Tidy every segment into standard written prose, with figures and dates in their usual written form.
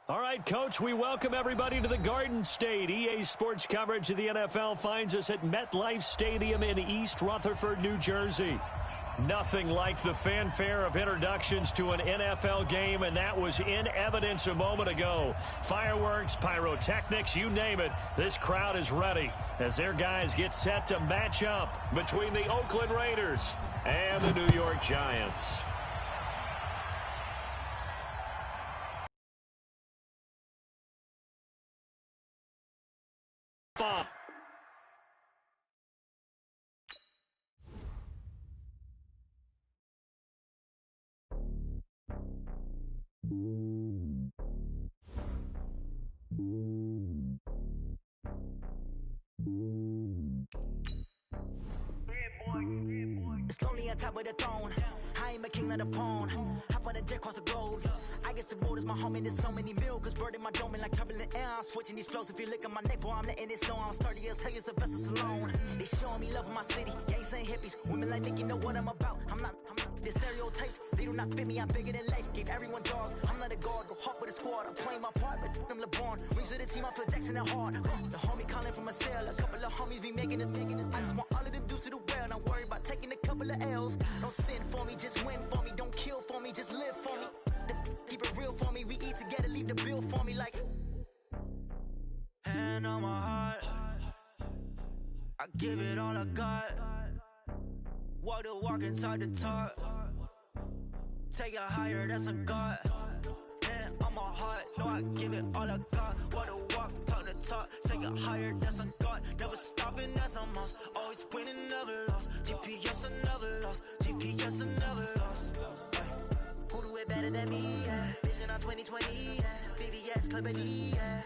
All right, Coach, we welcome everybody to the Garden State. EA Sports coverage of the NFL finds us at MetLife Stadium in East Rutherford, New Jersey. Nothing like the fanfare of introductions to an NFL game, and that was in evidence a moment ago. Fireworks, pyrotechnics, you name it. This crowd is ready as their guys get set to match up between the Oakland Raiders and the New York Giants. It's lonely on top of the throne. I ain't a king of the pawn. Hop on a jet across the globe. I guess the world is my home and there's so many milkers birding my dome like turbulent air. I'm switching these flows. If you look at my neck, boy, I'm letting it snow. I'm sturdy as hell, Sylvester Stallone. They showing me love in my city. Gangs ain't hippies. Women like Nick, you know what I'm about. I'm not the stereotypes. They do not fit me. I'm bigger than life. Gave everyone dogs. I'm not a guard. Go hard with a squad. I'm playing my part, but them LeBron. Rings to the team. I feel Jackson and hard. The homie calling from a cell. A couple of homies be making it. I just want all of them dudes to do well. Not worry about taking a couple of L's. Don't sin for me, just win for me. Don't kill for me, just live for me. Keep it real for me. We eat together, leave the bill for me like. Hand on my heart, I give it all I got. Walk the walk and talk the talk. Take it higher, that's a God. Hand on my heart, no, I give it all I got. Walk the walk, talk the talk. Take it higher, that's a God. Never stopping, that's a must. Always winning, never lost. GPS, another loss. GPS, another loss. Who do it better than me? Yeah. Vision on 2020. Yeah. VVS, Clippity. Yeah.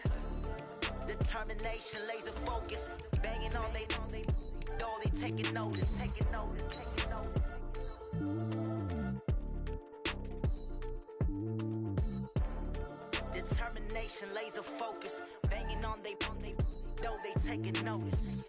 Determination, laser focus. Banging on they though they taking notice. Taking notice. Taking notice. Determination, laser focus. Banging on they though they taking notice.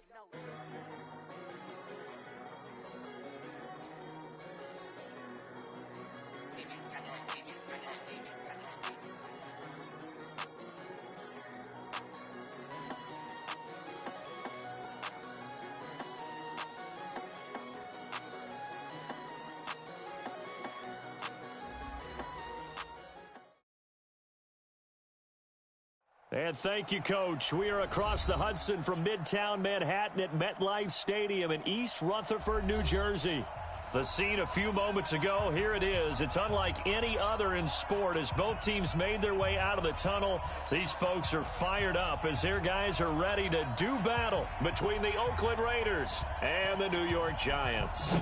And thank you, Coach. We are across the Hudson from Midtown Manhattan at MetLife Stadium in East Rutherford, New Jersey. The scene a few moments ago, here it is. It's unlike any other in sport as both teams made their way out of the tunnel. These folks are fired up as their guys are ready to do battle between the Oakland Raiders and the New York Giants.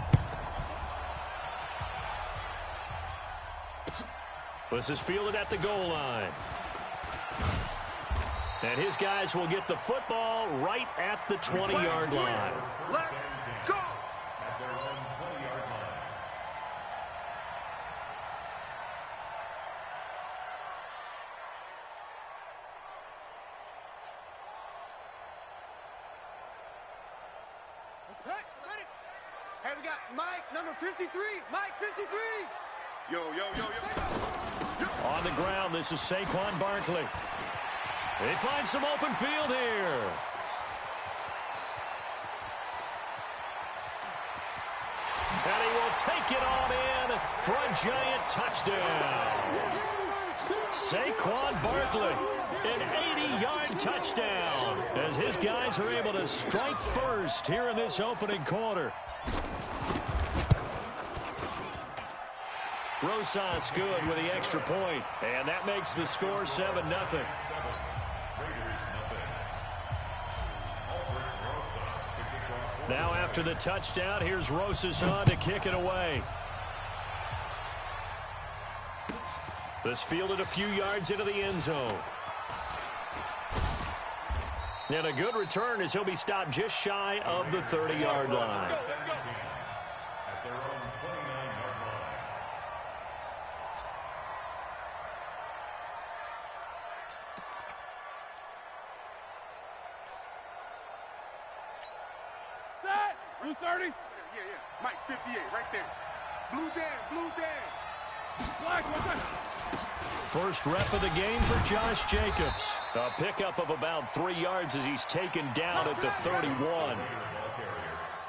This is fielded at the goal line. And his guys will get the football right at the 20-yard line. Let's go! Hey, ready? Hey, we got Mike, number 53. Mike, 53. Yo. On the ground, this is Saquon Barkley. They find some open field here. And he will take it on in for a giant touchdown. Saquon Barkley, an 80-yard touchdown as his guys are able to strike first here in this opening quarter. Rosas good with the extra point, and that makes the score 7-0. Now after the touchdown, here's Rosas on to kick it away. This fielded a few yards into the end zone. And a good return as he'll be stopped just shy of the 30-yard line. Blue 30? Yeah. Mike, 58, right there. Blue Dan. First rep of the game for Josh Jacobs. A pickup of about 3 yards as he's taken down at the 31.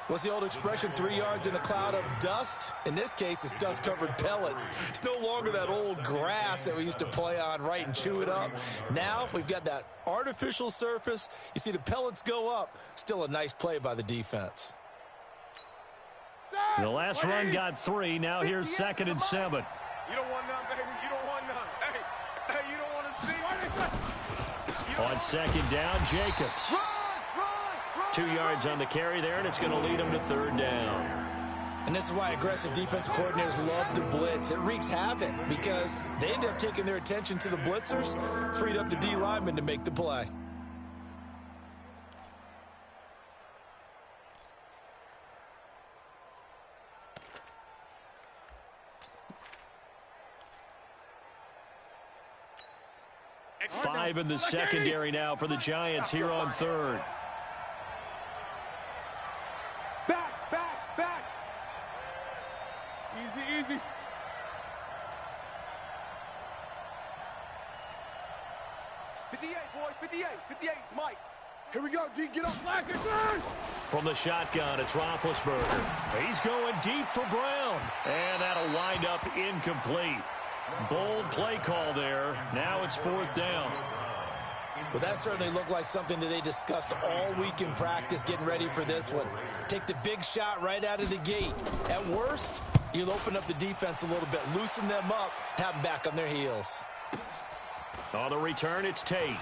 What's the old expression, 3 yards in a cloud of dust? In this case, it's dust-covered pellets. It's no longer that old grass that we used to play on, right, and chew it up. Now we've got that artificial surface. You see the pellets go up. Still a nice play by the defense. The last run got 3. Now here's 2nd and 7. You don't want none, baby. You don't want none. Hey, you don't want to see. On 2nd down, Jacobs. 2 yards on the carry there, and it's going to lead him to 3rd down. And this is why aggressive defensive coordinators love to blitz. It wreaks havoc because they end up taking their attention to the blitzers, freed up the D lineman to make the play. Five in the secondary now for the Giants here on 3rd. Back. Easy. 58, boys. 58 is Mike. Here we go, D. Get up. From the shotgun, it's Roethlisberger. He's going deep for Brown. And that'll wind up incomplete. Bold play call there. Now it's 4th down. Well, that certainly looked like something that they discussed all week in practice getting ready for this one. Take the big shot right out of the gate. At worst, you'll open up the defense a little bit, loosen them up, have them back on their heels. On the return, it's Tate.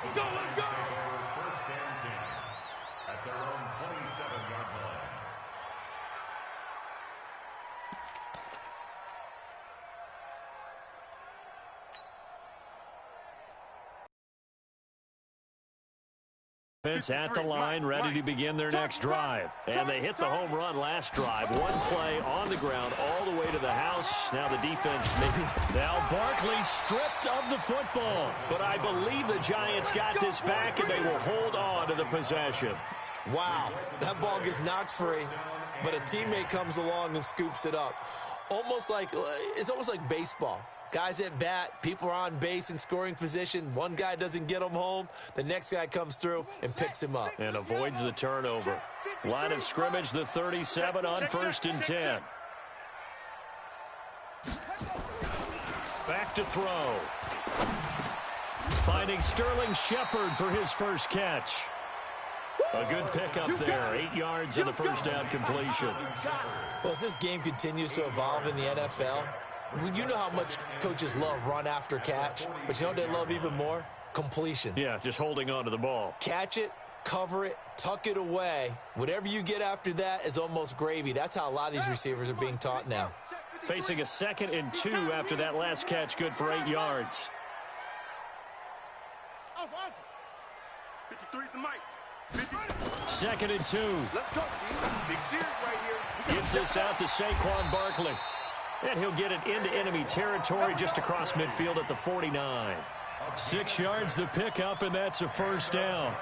Let's go. First and 10 at their own 27-yard line. At the line, ready to begin their next drive. And they hit the home run last drive. One play on the ground all the way to the house. Now the defense maybe. Now Barkley stripped of the football. But I believe the Giants got this back, and they will hold on to the possession. Wow, that ball gets knocked free, but a teammate comes along and scoops it up. It's almost like baseball. Guys at bat, people are on base in scoring position. One guy doesn't get him home. The next guy comes through and picks him up. And avoids the turnover. Line of scrimmage, the 37 on 1st and 10. Back to throw. Finding Sterling Shepard for his first catch. A good pickup there. 8 yards on the first down completion. Well, as this game continues to evolve in the NFL, you know how much coaches love run after catch, but you know what they love even more? Completions. Yeah, just holding on to the ball. Catch it, cover it, tuck it away. Whatever you get after that is almost gravy. That's how a lot of these receivers are being taught now. Facing a 2nd and 2 after that last catch, good for 8 yards. 53's the mic. 2nd and 2. Let's go, Big Sears right here. Gets this out to Saquon Barkley. And he'll get it into enemy territory just across midfield at the 49. 6 yards the pickup, and that's a first down.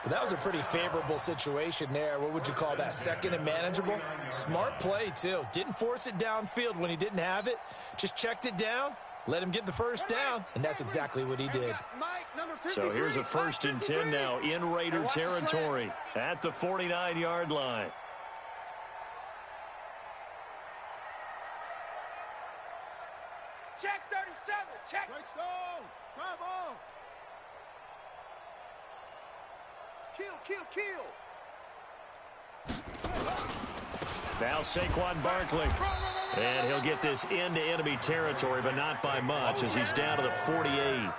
But that was a pretty favorable situation there. What would you call that? 2nd and manageable? Smart play, too. Didn't force it downfield when he didn't have it. Just checked it down, let him get the first down, and that's exactly what he did. So here's a 1st and 10 now in Raider territory at the 49-yard line. Check 37. Check. Right stone. Travel. Kill. Now Saquon Barkley. And he'll get this into enemy territory, but not by much as he's down to the 48.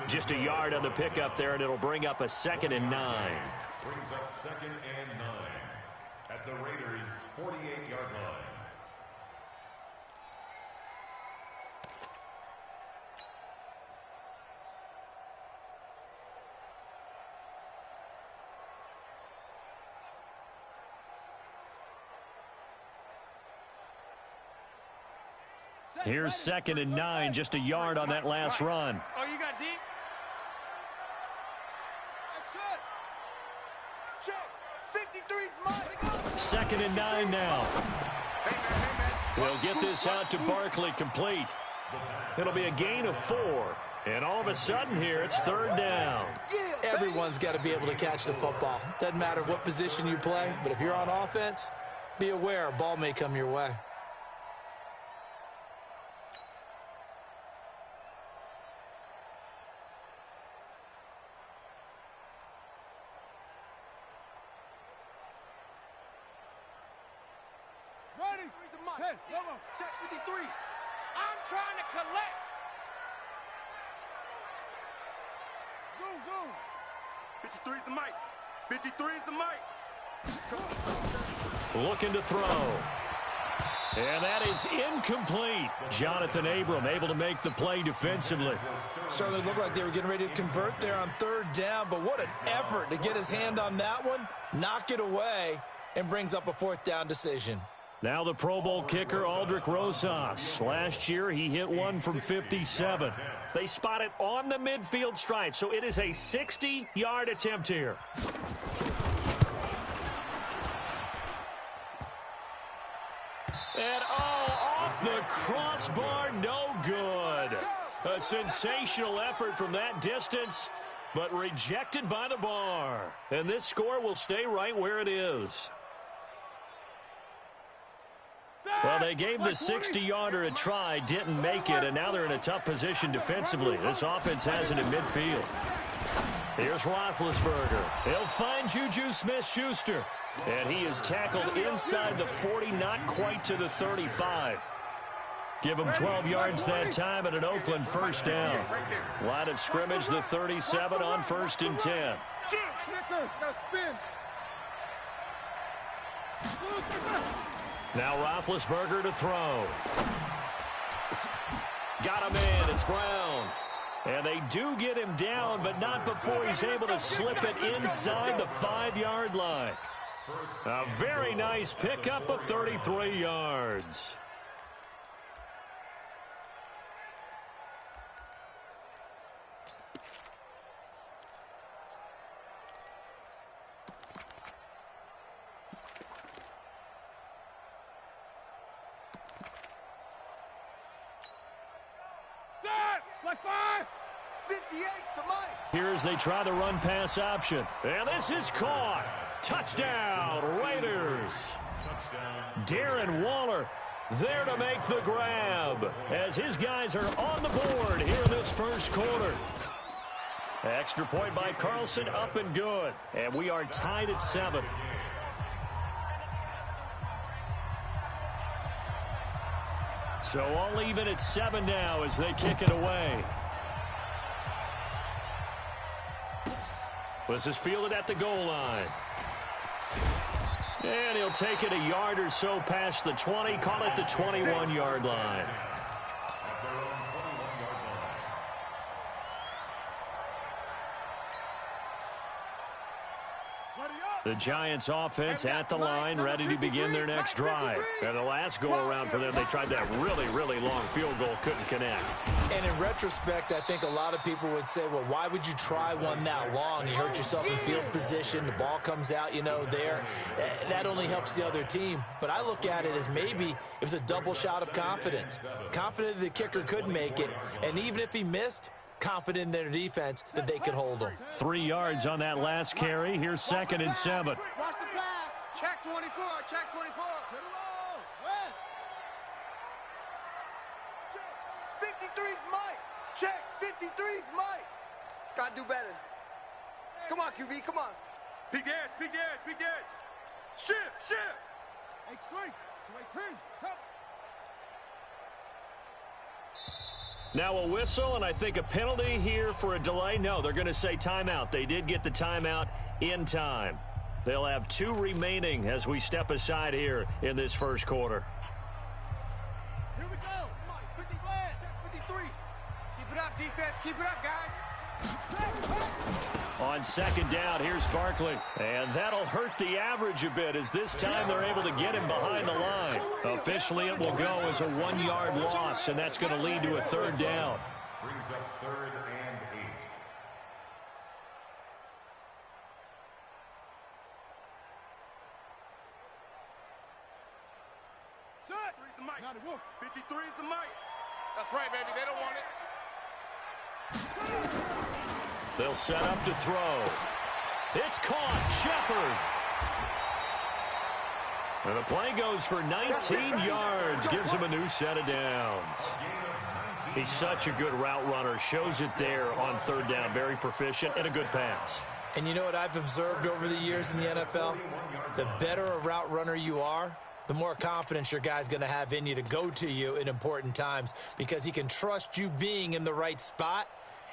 Just a yard on the pickup there, and it'll bring up a 2nd and 9. Brings up 2nd and 9 at the Raiders' 48-yard line. Here's 2nd and 9, just a yard on that last run. Oh, you got deep? That's it. Check. 53's mine. Second and 9 now. They'll get this out to Barkley, complete. It'll be a gain of 4. And all of a sudden here, it's third down. Everyone's got to be able to catch the football. Doesn't matter what position you play, but if you're on offense, be aware a ball may come your way. Ready? Hey, Lobo, check 53. I'm trying to collect. Zoom. 53's the mic. 53's the mic. Looking to throw. And that is incomplete. Jonathan Abram able to make the play defensively. Certainly looked like they were getting ready to convert there on third down, but what an effort to get his hand on that one, knock it away, and brings up a fourth down decision. Now the Pro Bowl kicker, Aldrich Rosas. Last year, he hit one from 57. They spot it on the midfield stripe, so it is a 60-yard attempt here. And, off the crossbar, no good. A sensational effort from that distance, but rejected by the bar. And this score will stay right where it is. Well, they gave the 60-yarder a try, didn't make it, and now they're in a tough position defensively. This offense has it in midfield. Here's Roethlisberger. He'll find Juju Smith-Schuster. And he is tackled inside the 40, not quite to the 35. Give him 12 yards that time and an Oakland first down. Line of scrimmage, the 37 on 1st and 10. Now Roethlisberger to throw. Got him in. It's Brown. And they do get him down, but not before he's able to slip it inside the 5-yard line. A very nice pickup of 33 yards. Here as they try the run-pass option. And this is caught. Touchdown, Raiders. Darren Waller there to make the grab as his guys are on the board here in this first quarter. Extra point by Carlson, up and good. And we are tied at 7. So all even at 7 now as they kick it away. This is fielded at the goal line. And he'll take it a yard or so past the 20, call it the 21-yard line. The Giants offense at the line, ready to begin their next drive. And the last go-around for them, they tried that really, really long field goal, couldn't connect. And in retrospect, I think a lot of people would say, well, why would you try one that long? You hurt yourself in field position, the ball comes out, there. That only helps the other team. But I look at it as maybe it was a double shot of confidence. Confident the kicker could make it, and even if he missed, confident in their defense that they could hold them. 3 yards on that last carry. Here's 2nd and 7. Watch the pass. Check 24. Check 24. West. Check. 53's Mike. Check. 53's Mike. Gotta do better. Come on, QB. Come on. Big edge. Big edge. Big edge. Shift. H3. 218. Stop. Now a whistle, and I think a penalty here for a delay. No, they're going to say timeout. They did get the timeout in time. They'll have 2 remaining as we step aside here in this first quarter. Here we go. 50 flash. 53. Keep it up, defense. Keep it up, guys. On 2nd down, here's Barkley. And that'll hurt the average a bit as this time they're able to get him behind the line. Officially, it will go as a 1-yard loss, and that's going to lead to a 3rd down. Brings up 3rd and 8. 53 is the mic. That's right, baby. They don't want it. They'll set up to throw. It's caught. Shepard. And the play goes for 19 yards. Gives him a new set of downs. He's such a good route runner. Shows it there on third down. Very proficient and a good pass. And you know what I've observed over the years in the NFL? The better a route runner you are, the more confidence your guy's going to have in you to go to you in important times because he can trust you being in the right spot,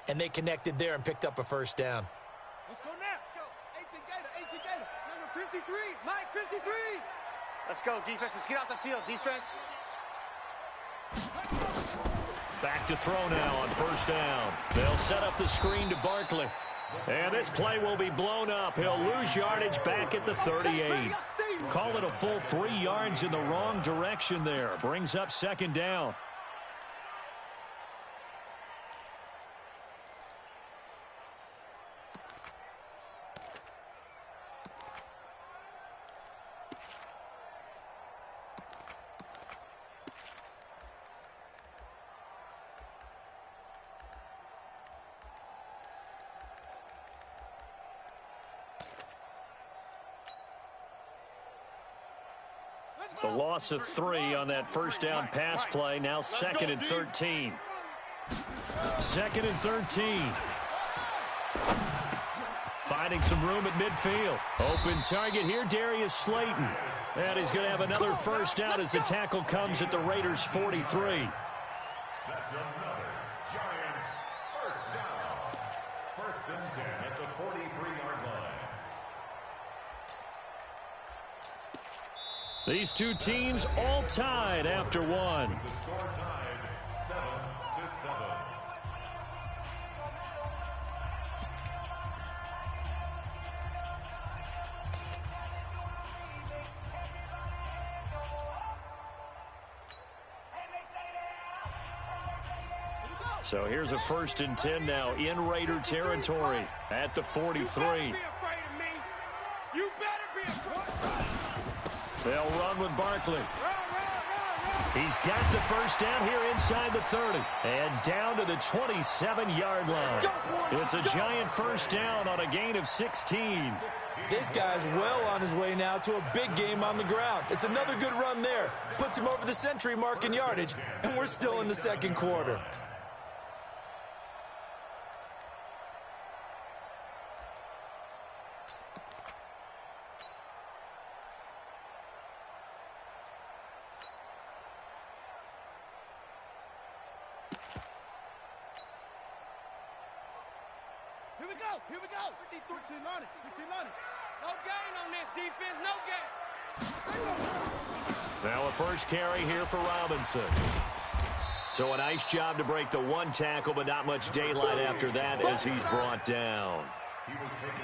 and they connected there and picked up a first down. Let's go now. Let's go. 18 Gator. Number 53. Mike 53. Let's go, defense. Let's get out the field, defense. Back to throw now on first down. They'll set up the screen to Barkley. And this play will be blown up. He'll lose yardage back at the 38. Call it a full 3 yards in the wrong direction there. Brings up second down. The loss of 3 on that first down pass play. Now 2nd and 13. 2nd and 13. Finding some room at midfield. Open target here, Darius Slayton. And he's going to have another first down as the tackle comes at the Raiders' 43. That's another Giants first down. 1st and 10 at the 43-yard line. These two teams all tied after one. The score tied 7-7. So here's a 1st and 10 now in Raider territory at the 43. They'll run with Barkley. He's got the first down here inside the 30. And down to the 27-yard line. It's a giant first down on a gain of 16. This guy's well on his way now to a big game on the ground. It's another good run there. Puts him over the century mark in yardage, and we're still in the 2nd quarter. Here we go. 15 on it. 15 on it. No gain on this defense. No gain. Now a first carry here for Robinson. So a nice job to break the 1 tackle, but not much daylight after that as he's brought down.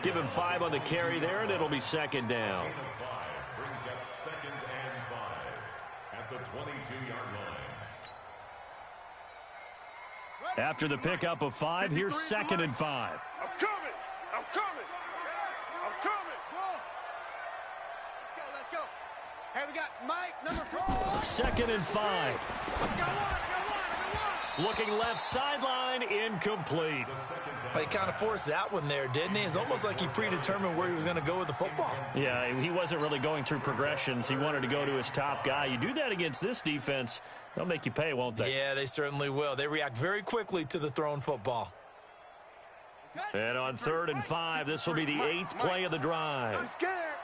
Give him 5 on the carry there, and it'll be 2nd down. Brings up 2nd and 5 at the 22-yard line. After the pickup of 5, here's 2nd and 5. I'm coming. I'm coming. I'm coming. Let's go. Hey, we got Mike, number 4. 2nd and 5. Looking left sideline, incomplete. But he kind of forced that one there, didn't he? It's almost like he predetermined where he was going to go with the football. Yeah, he wasn't really going through progressions. He wanted to go to his top guy. You do that against this defense, they'll make you pay, won't they? Yeah, they certainly will. They react very quickly to the thrown football. And on 3rd and 5, this will be the 8th play of the drive. I'm scared.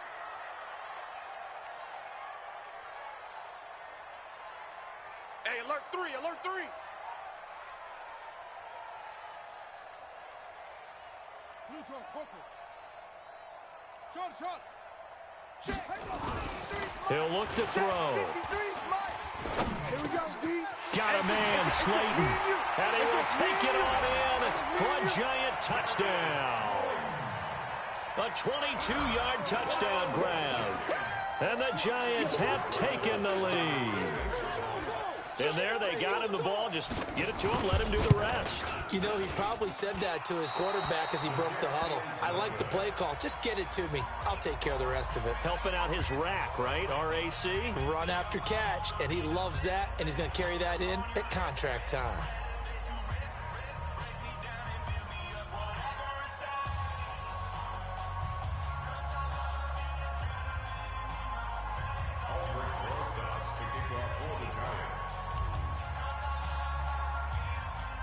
Hey, alert 3, alert 3. He'll look to throw. Here we go, D. Got a man, Slayton. And he will take it on in for a giant touchdown. A 22-yard touchdown grab. And the Giants have taken the lead. And there they got him the ball. Just get it to him, let him do the rest. You know, he probably said that to his quarterback as he broke the huddle. I like the play call. Just get it to me. I'll take care of the rest of it. Helping out his rack, right? RAC? Run after catch, and he loves that, and he's going to carry that in at contract time.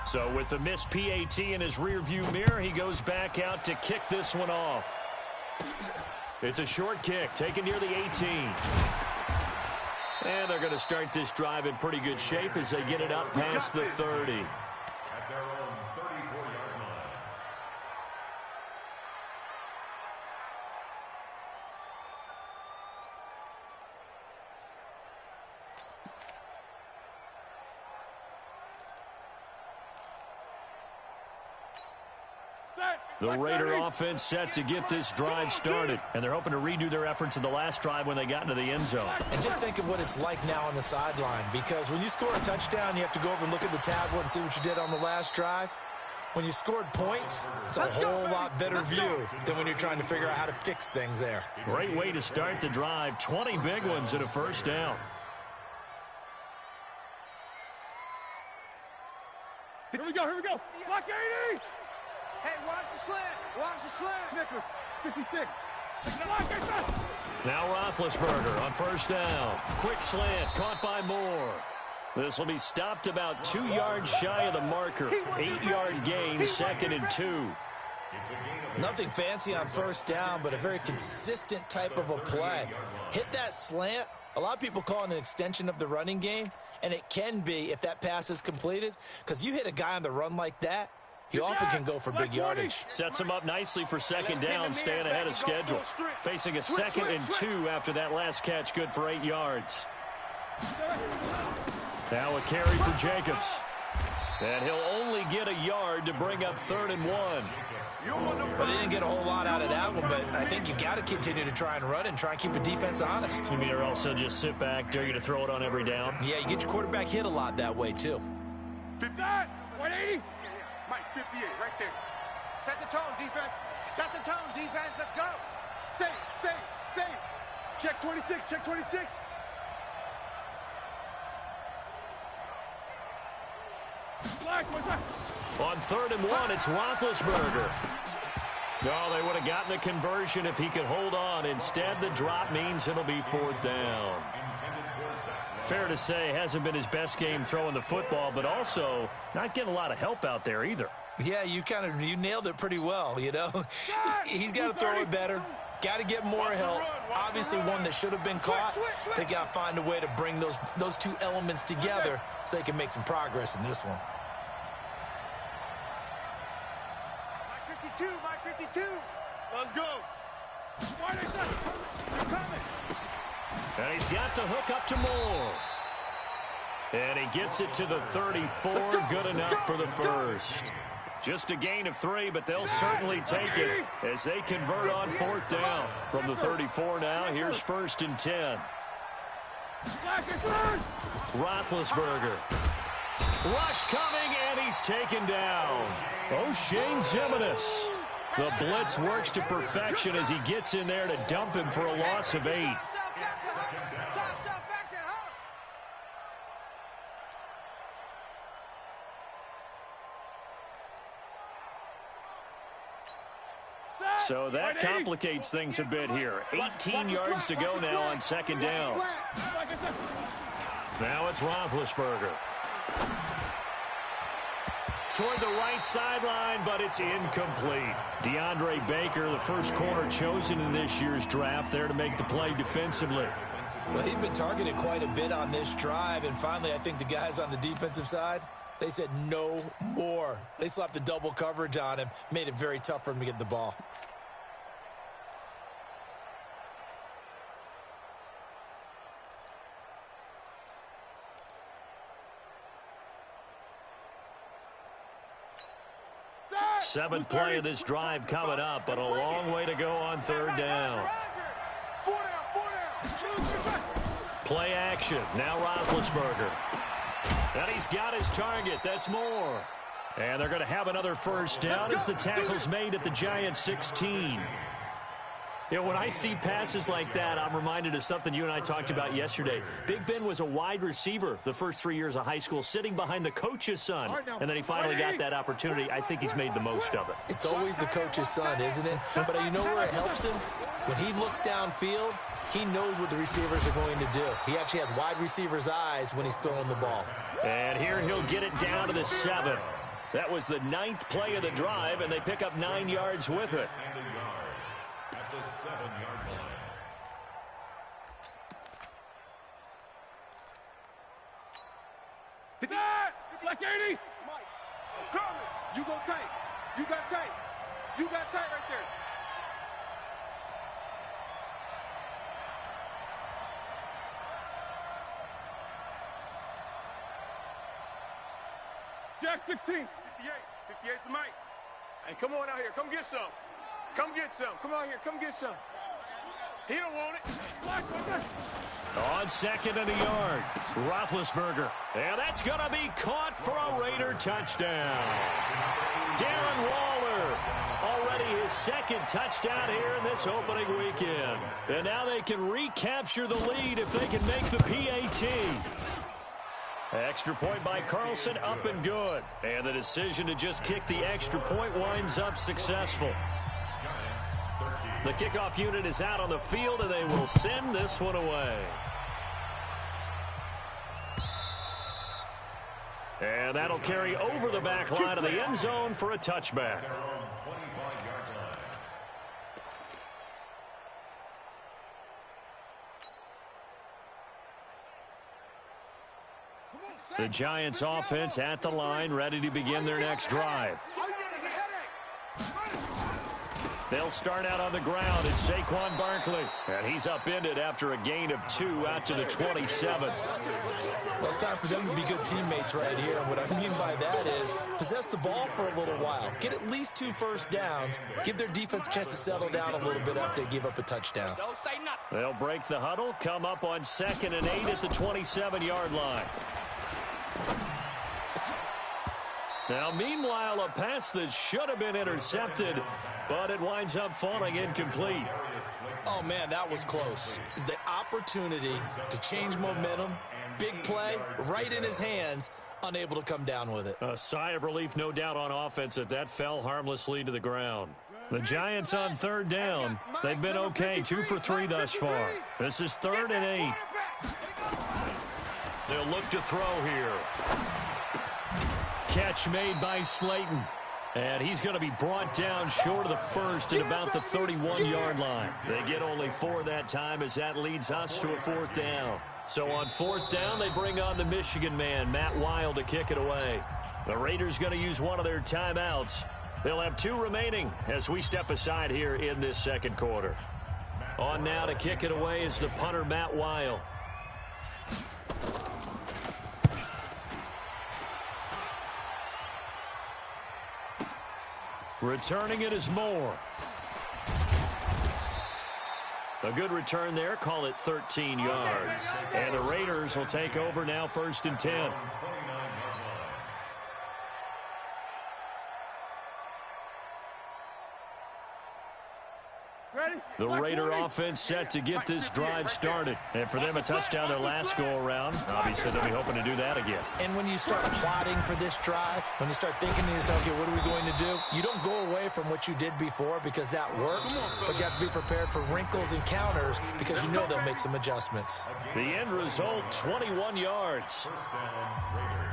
So with the missed PAT in his rearview mirror, he goes back out to kick this one off. It's a short kick, taken near the 18. And they're going to start this drive in pretty good shape as they get it up past the 30. At their own 34-yard line. The Raider offense set to get this drive started, and they're hoping to redo their efforts in the last drive when they got into the end zone. And just think of what it's like now on the sideline, because when you score a touchdown, you have to go over and look at the tablet and see what you did on the last drive. When you scored points, it's a whole lot better view than when you're trying to figure out how to fix things there. Great way to start the drive. 20 big ones and a first down. Here we go, here we go. Block 80! Hey, watch the slant. Watch the slant. Snickers, 66. Now Roethlisberger on first down. Quick slant, caught by Moore. This will be stopped about 2 yards shy of the marker. 8-yard gain, 2nd and 2. Nothing fancy on first down, but a very consistent type of a play. Hit that slant. A lot of people call it an extension of the running game, and it can be if that pass is completed, because you hit a guy on the run like that, he often can go for big yardage. Sets him up nicely for second down, staying ahead of schedule. Facing a 2nd and 2 after that last catch, good for 8 yards. Now a carry for Jacobs. And he'll only get a yard to bring up 3rd and 1. Well, they didn't get a whole lot out of that one, but I think you got to continue to try and run and try and keep the defense honest. You mean, or else they'll just sit back, dare you to throw it on every down? Yeah, you get your quarterback hit a lot that way, too. 50, 180. Mike, 58, right there. Set the tone, defense. Set the tone, defense. Let's go. Save. Check 26, check 26. Black, what's that? On 3rd and 1, it's Roethlisberger. No, they would have gotten the conversion if he could hold on. Instead, the drop means it'll be 4th down. Fair to say, hasn't been his best game throwing the football, but also not getting a lot of help out there either. Yeah, you nailed it pretty well, you know. He's got to throw it better. Got to get more help. Obviously, one that should have been caught. They got to find a way to bring those two elements together so they can make some progress in this one. Mike 52. Let's go. They're coming. And he's got the hook up to Moore. And he gets it to the 34. Good enough for the first. Just a gain of 3, but they'll certainly take it as they convert on 4th down. From the 34 now, here's 1st and 10. Roethlisberger. Rush coming, and he's taken down. O'Shane Ximines. The blitz works to perfection as he gets in there to dump him for a loss of 8. So that complicates things a bit here. 18 yards to go now on 2nd down. Now it's Roethlisberger. Toward the right sideline, but it's incomplete. DeAndre Baker, the first corner chosen in this year's draft, there to make the play defensively. Well, he'd been targeted quite a bit on this drive, and finally I think the guys on the defensive side, they said no more. They slapped the double coverage on him, made it very tough for him to get the ball. Seventh play of this drive coming up, but a long way to go on 3rd down. 4 down. Play action. Now Roethlisberger. And he's got his target. That's more. And they're going to have another first down as the tackle's made at the Giants' 16. You know, when I see passes like that, I'm reminded of something you and I talked about yesterday. Big Ben was a wide receiver the first 3 years of high school, sitting behind the coach's son. And then he finally got that opportunity. I think he's made the most of it. It's always the coach's son, isn't it? But you know where it helps him? When he looks downfield, he knows what the receivers are going to do. He actually has wide receivers' eyes when he's throwing the ball. And here he'll get it down to the 7. That was the 9th play of the drive, and they pick up 9 yards with it. At the 7-yard line. That! Black 80! Mike, Carmen, you go tight. You got tight. You got tight right there. Jack 16! 58. 58's Mike. Hey, come on out here. Come get some. Come get some. Come out here. Come get some. He don't want it. Black, On 2nd and a yard, Roethlisberger. And that's going to be caught for a Raider touchdown. Darren Waller, already his 2nd touchdown here in this opening weekend. And now they can recapture the lead if they can make the PAT. Extra point by Carlson, up and good. And the decision to just kick the extra point winds up successful. The kickoff unit is out on the field, and they will send this one away. And that'll carry over the back line of the end zone for a touchback. The Giants offense at the line, ready to begin their next drive. They'll start out on the ground. It's Saquon Barkley. And he's upended after a gain of 2 out to the 27. Well, it's time for them to be good teammates right here. And what I mean by that is possess the ball for a little while. Get at least 2 first downs. Give their defense a chance to settle down a little bit after they give up a touchdown. They'll break the huddle, come up on 2nd and 8 at the 27-yard line. Now, meanwhile, a pass that should have been intercepted, but it winds up falling incomplete. Oh, man, that was close. The opportunity to change momentum, big play, right in his hands, unable to come down with it. A sigh of relief, no doubt, on offense that fell harmlessly to the ground. The Giants on 3rd down. They've been okay, 2 for 3 thus far. This is 3rd and 8. They'll look to throw here. Catch made by Slayton. And he's going to be brought down short of the first at about the 31-yard line. They get only 4 that time as that leads us to a 4th down. So on 4th down, they bring on the Michigan man, Matt Wild, to kick it away. The Raiders going to use one of their timeouts. They'll have 2 remaining as we step aside here in this 2nd quarter. On now to kick it away is the punter, Matt Wild. Returning it is Moore. A good return there. Call it 13 yards. And the Raiders will take over now, 1st and 10. The Raider offense set to get this drive started. And for them, a touchdown their last go-around. Obviously, they'll be hoping to do that again. And when you start plotting for this drive, when you start thinking to yourself, okay, what are we going to do? You don't go away from what you did before because that worked, but you have to be prepared for wrinkles and counters because you know they'll make some adjustments. The end result, 21 yards. First down, Raiders.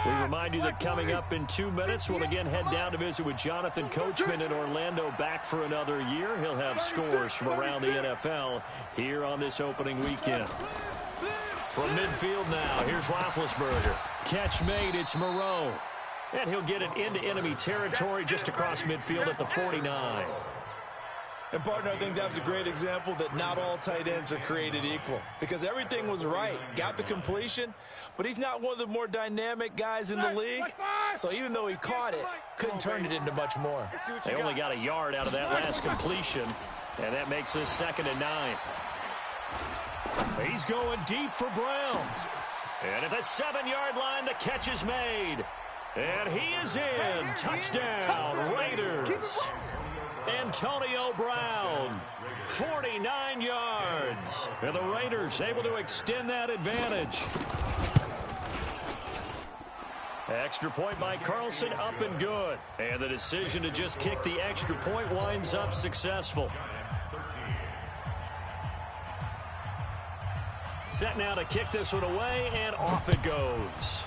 We remind you that coming up in 2 minutes, we'll again head down to visit with Jonathan Coachman in Orlando, back for another year. He'll have scores from around the NFL here on this opening weekend. From midfield now, here's Roethlisberger. Catch made, it's Moreau. And he'll get it into enemy territory just across midfield at the 49. And, partner, I think that was a great example that not all tight ends are created equal because everything was right. Got the completion, but he's not one of the more dynamic guys in the league. So even though he caught it, couldn't turn it into much more. They only got a yard out of that last completion, and that makes this 2nd and 9. He's going deep for Brown. And at the 7-yard line, the catch is made. And he is in. Touchdown, Raiders. Antonio Brown, 49 yards. And the Raiders able to extend that advantage. Extra point by Carlson, up and good. And the decision to just kick the extra point winds up successful. Set now to kick this one away, and off it goes.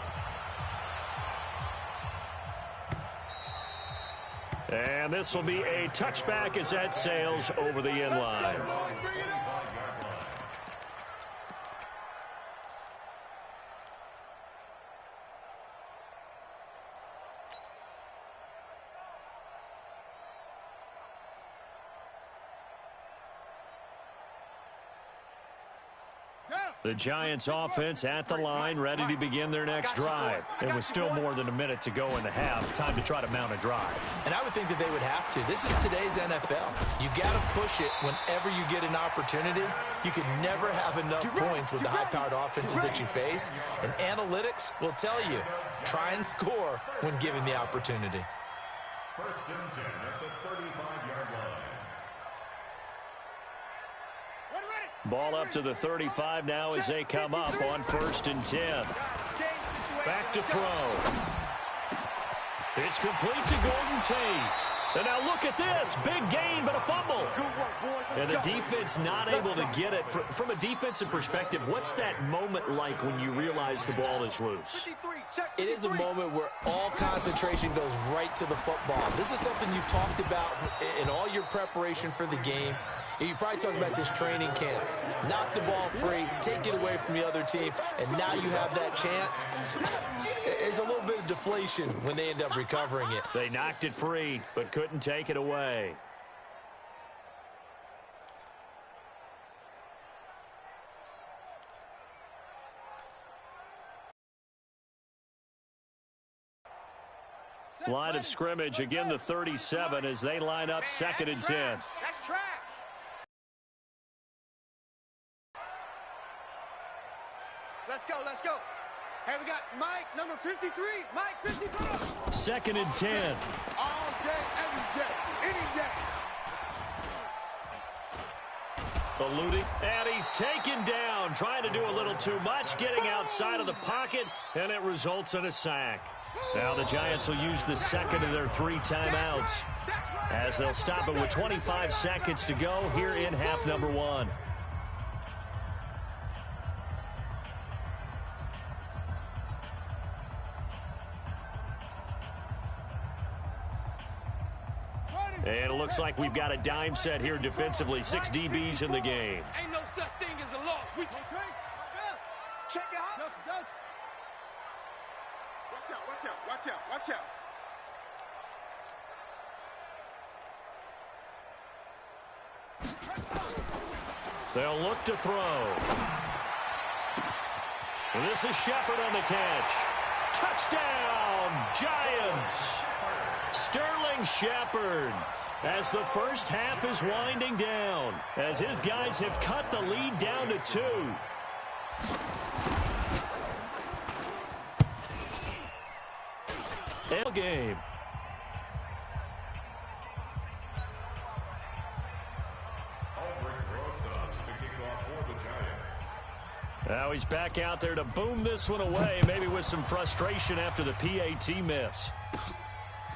And this will be a touchback as that sails over the end line. The Giants offense at the line, ready to begin their next drive. And with still more than a minute to go in the half, time to try to mount a drive. And I would think that they would have to. This is today's NFL. You got to push it whenever you get an opportunity. You can never have enough points with the high-powered offenses that you face. And analytics will tell you, try and score when given the opportunity. 1st and 10 at the 35-yard line. Ball up to the 35 now as they come up on 1st and 10. Back to throw. It's complete to Golden Tate. And now look at this. Big gain, but a fumble. And the defense not able to get it. From a defensive perspective, what's that moment like when you realize the ball is loose? It is a moment where all concentration goes right to the football. This is something you've talked about in all your preparation for the game. You probably talked about this training camp. Knock the ball free, take it away from the other team, and now you have that chance. There's a little bit of deflation when they end up recovering it. They knocked it free, but couldn't take it away. Line of scrimmage, again the 37 as they line up 2nd and 10. That's trash. Let's go, let's go. Hey, we got Mike, number 53. Mike, 55. 2nd and 10. All day, every day, any day. Eluding, and he's taken down, trying to do a little too much, getting outside of the pocket, and it results in a sack. Now the Giants will use the 2nd of their 3 timeouts as they'll stop it with 25 seconds to go here in half number 1. And it looks like we've got a dime set here defensively. 6 DBs in the game. Ain't no such thing as a loss. Check it out. Watch out, watch out, watch out, watch out. They'll look to throw. And this is Shepard on the catch. Touchdown, Giants. Sterling Shepard, as the first half is winding down, as his guys have cut the lead down to 2. And game. Now he's back out there to boom this one away, maybe with some frustration after the PAT miss.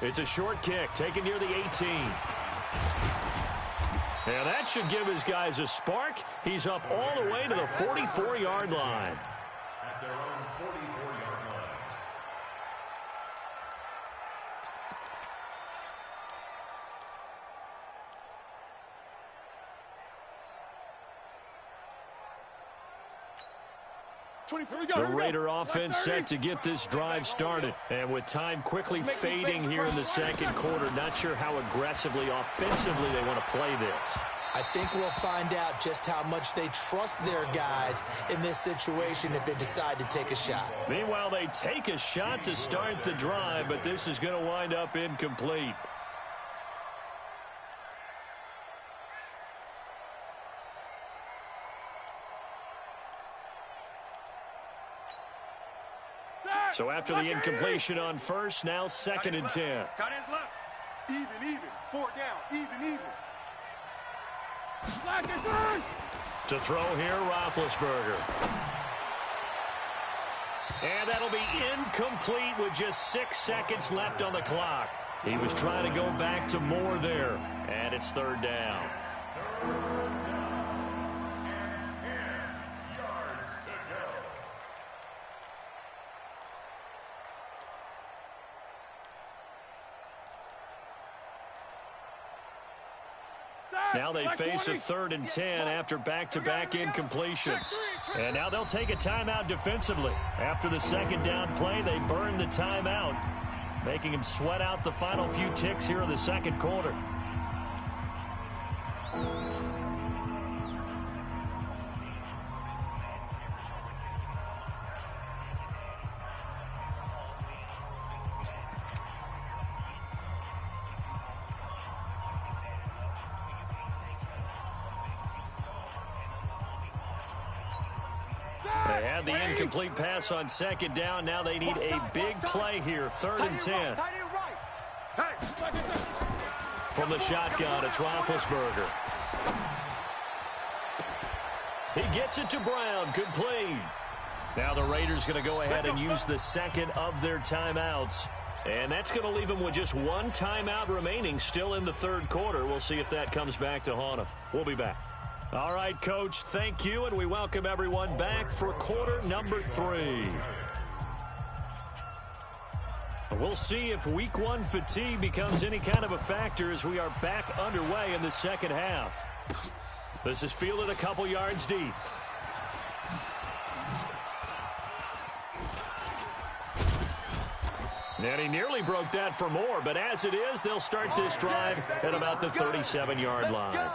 It's a short kick, taken near the 18. And that should give his guys a spark. He's up all the way to the 44-yard line. At their own 44-yard line. The Raider offense set to get this drive started. And with time quickly fading here in the second quarter, not sure how aggressively, offensively they want to play this. I think we'll find out just how much they trust their guys in this situation if they decide to take a shot. Meanwhile, they take a shot to start the drive, but this is going to wind up incomplete. So after the incompletion on first, now 2nd and 10. Tight ends left. Even. 4 down. Even. To throw here, Roethlisberger. And that'll be incomplete with just 6 seconds left on the clock. He was trying to go back to more there. And it's 3rd down. Now they face a 3rd and 10 after back-to-back incompletions. And now they'll take a timeout defensively. After the 2nd down play, they burn the timeout, making him sweat out the final few ticks here in the second quarter. They had the incomplete pass on 2nd down. Now they need a big play here. 3rd and 10. From the shotgun, it's Roethlisberger. He gets it to Brown. Good play. Now the Raiders going to go ahead and use the 2nd of their timeouts. And that's going to leave them with just 1 timeout remaining still in the 3rd quarter. We'll see if that comes back to haunt them. We'll be back. All right, Coach, thank you, and we welcome everyone back for quarter number 3. We'll see if week 1 fatigue becomes any kind of a factor as we are back underway in the second half. This is fielded a couple yards deep. And he nearly broke that for more, but as it is, they'll start this drive at about the 37-yard line.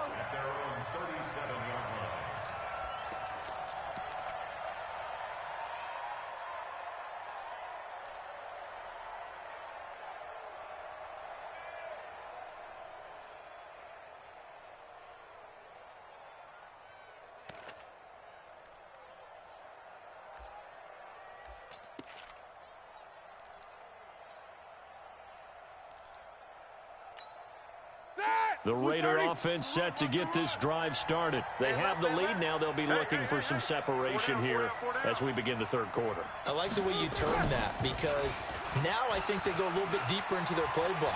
The Raider offense set to get this drive started. They have the lead. Now they'll be looking for some separation here as we begin the 3rd quarter. I like the way you term that because now I think they go a little bit deeper into their playbook.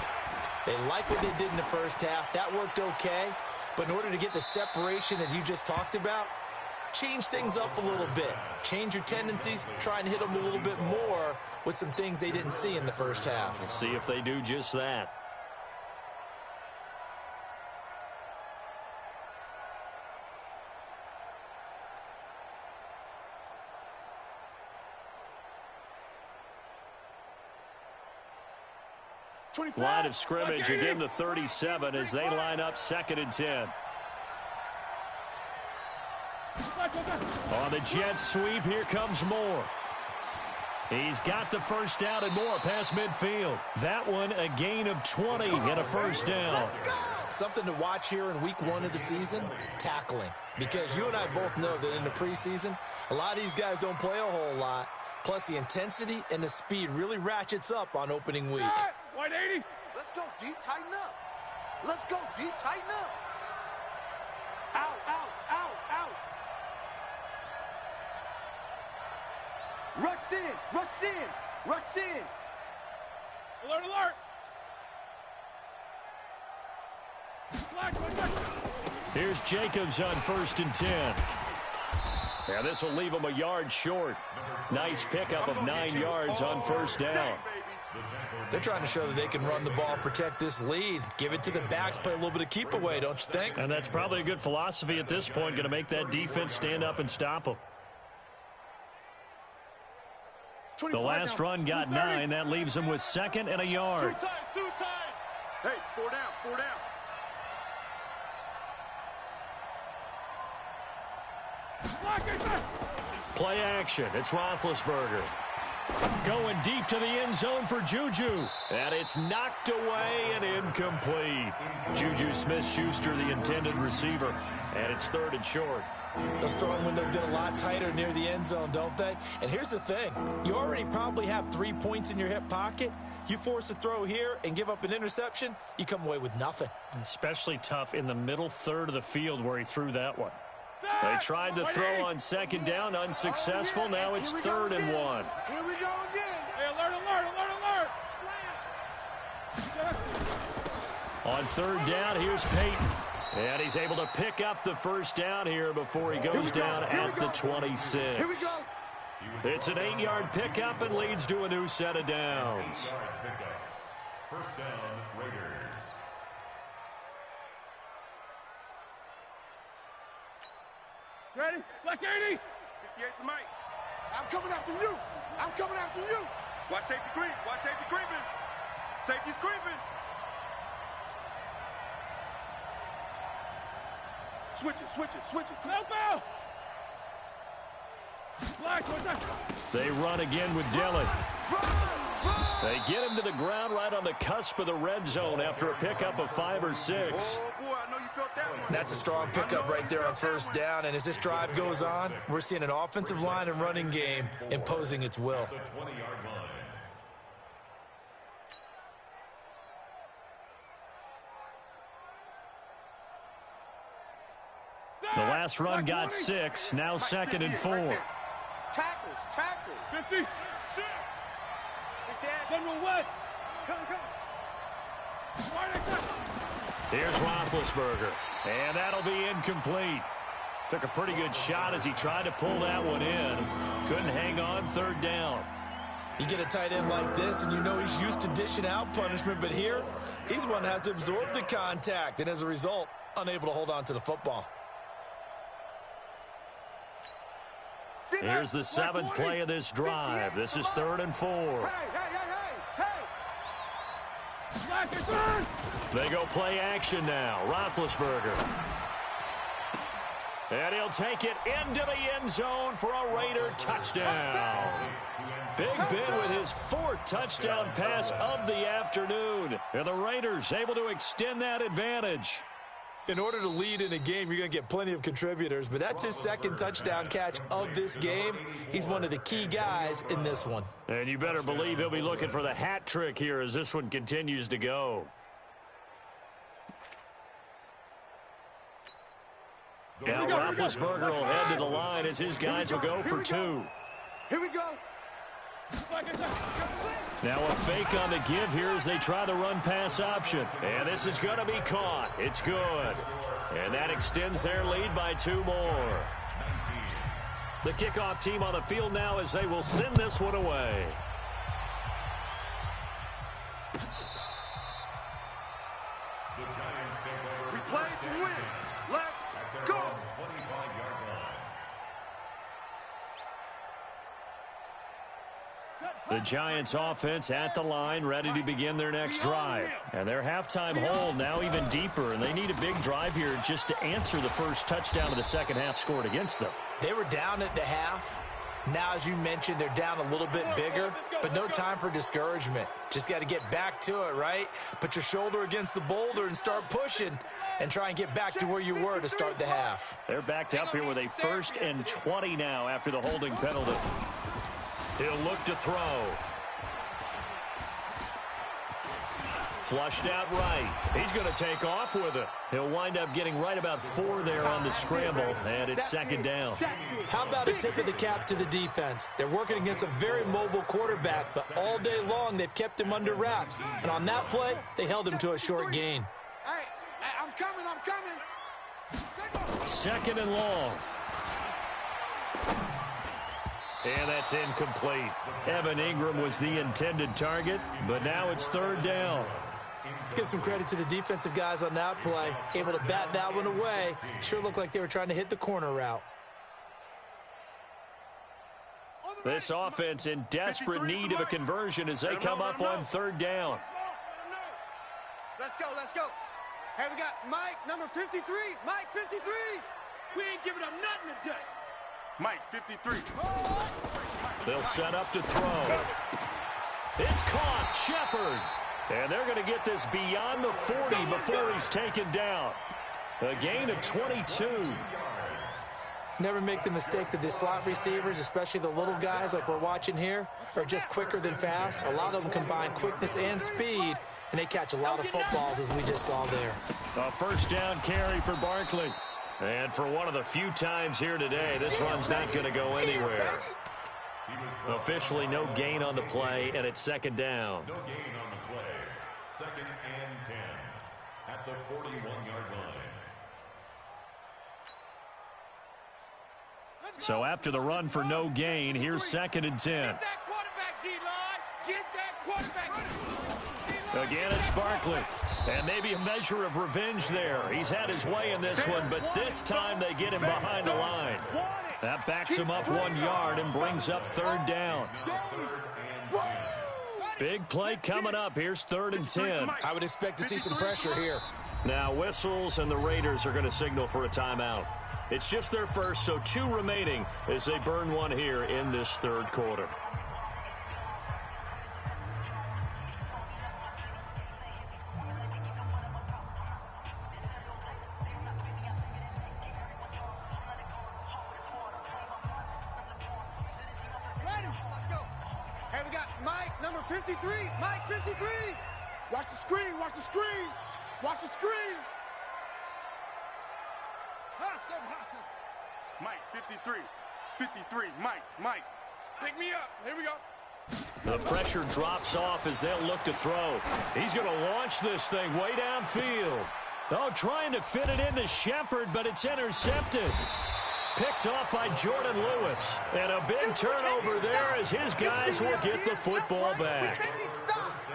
They like what they did in the first half. That worked okay. But in order to get the separation that you just talked about, change things up a little bit. Change your tendencies. Try and hit them a little bit more with some things they didn't see in the first half. We'll see if they do just that. Line of scrimmage again, the 37 as they line up 2nd and 10. On the jet sweep, here comes Moore. He's got the first down and more past midfield. That one a gain of 20 and a first down. Something to watch here in week 1 of the season, tackling. Because you and I both know that in the preseason, a lot of these guys don't play a whole lot. Plus the intensity and the speed really ratchets up on opening week. White 80. Let's go deep, tighten up. Let's go deep, tighten up. Out. Rush in. Alert. Here's Jacobs on 1st and 10. Yeah, this will leave him a yard short. Nice pickup of 9 yards on first down. They're trying to show that they can run the ball, protect this lead, give it to the backs, play a little bit of keep away, don't you think? And that's probably a good philosophy at this point, going to make that defense stand up and stop them. The last run got 9. That leaves him with 2nd and a yard. Two times. Hey, 4 down, 4 down. Play action. It's Roethlisberger. Going deep to the end zone for Juju. And it's knocked away and incomplete. Juju Smith-Schuster, the intended receiver. And it's 3rd and short. Those throwing windows get a lot tighter near the end zone, don't they? And here's the thing. You already probably have 3 points in your hip pocket. You force a throw here and give up an interception, you come away with nothing. Especially tough in the middle third of the field where he threw that one. They tried to throw on 2nd down, unsuccessful. Now it's 3rd and 1. Here we go again. Hey, alert, alert, alert, alert. On 3rd down, here's Peyton. And he's able to pick up the 1st down here before he goes down at the 26. Here we go. It's an 8-yard pickup and leads to a new set of downs. 1st down, Raiders. Ready? Black 80. 58's Mike. I'm coming after you. I'm coming after you. Watch safety creep. Watch safety creeping. Safety's creeping. Switch it, switch it, switch it. Help out. Black, what's that? They run again with Dillon. They get him to the ground right on the cusp of the red zone after a pickup of 5 or 6. Oh, boy, I know you felt that one. That's a strong pickup right there on 1st down. And as this drive goes on, we're seeing an offensive line and running game imposing its will. The 20-yard line. The last run got 6. Now 2nd and 4. Tackles, tackles. 50. Shit. General West. Come. Here's Roethlisberger. And that'll be incomplete. Took a pretty good shot as he tried to pull that one in. Couldn't hang on 3rd down. You get a tight end like this, and you know he's used to dishing out punishment, but here, he's one that has to absorb the contact, and as a result, unable to hold on to the football. Here's the 7th play of this drive. This is 3rd and 4. They go play action now. Roethlisberger. And he'll take it into the end zone for a Raider touchdown. Big Ben with his 4th touchdown pass of the afternoon. And the Raiders able to extend that advantage. In order to lead in a game, you're going to get plenty of contributors, but that's his 2nd touchdown catch of this game. He's one of the key guys in this one. And you better believe he'll be looking for the hat trick here as this one continues to go. Now Roethlisberger will head to the line as his guys will go for 2. Here we go. Now a fake on the give here as they try the run-pass option. And this is going to be caught. It's good. And that extends their lead by 2 more. The kickoff team on the field now as they will send this one away. We play to win. Let's go. 25-yard line. The Giants offense at the line, ready to begin their next drive. And their halftime hold now even deeper, and they need a big drive here just to answer the first touchdown of the second half scored against them. They were down at the half. Now, as you mentioned, they're down a little bit bigger, but no time for discouragement. Just got to get back to it, right? Put your shoulder against the boulder and start pushing and try and get back to where you were to start the half. They're backed up here with a 1st and 20 now after the holding penalty. He'll look to throw. Flushed out right. He's going to take off with it. He'll wind up getting right about 4 there on the scramble, and it's 2nd down. How about a tip of the cap to the defense? They're working against a very mobile quarterback, but all day long they've kept him under wraps. And on that play, they held him to a short gain. Hey, I'm coming. 2nd and long. And that's incomplete. Evan Ingram was the intended target, but now it's 3rd down. Let's give some credit to the defensive guys on that play. Able to bat that one away. Sure looked like they were trying to hit the corner route. This offense in desperate need of a conversion as they come up on third down. Let's go, let's go. Hey, we got Mike, number 53. Mike, 53. We ain't giving up nothing today. Mike, 53. They'll set up to throw. It's caught. Shepard. And they're going to get this beyond the 40 before he's taken down. A gain of 22. Never make the mistake that the slot receivers, especially the little guys like we're watching here, are just quicker than fast. A lot of them combine quickness and speed, and they catch a lot of footballs, as we just saw there. A first down carry for Barkley. And for one of the few times here today, this run's not going to go anywhere. Officially no gain on the play, and it's second down. No gain on the play. Second and 10 at the 41-yard line. So after the run for no gain, here's second and 10. Get that quarterback, D-line. Get that quarterback. Again, it's Barkley. And maybe a measure of revenge there. He's had his way in this one, but this time they get him behind the line. That backs him up 1 yard and brings up third down. Big play coming up. Here's third and 10. I would expect to see some pressure here. Now whistles, and the Raiders are going to signal for a timeout. It's just their first, so 2 remaining as they burn one here in this third quarter. Let's go. Hey, we got Mike, number 53. Mike, 53. Watch the screen. Watch the screen. Watch the screen. Hustle. Mike, 53. 53. Mike. Pick me up. Here we go. The pressure drops off as they'll look to throw. He's going to launch this thing way downfield. Oh, trying to fit it into Shepard, but it's intercepted. Picked off by Jordan Lewis. And a big turnover there as his guys will get the football back.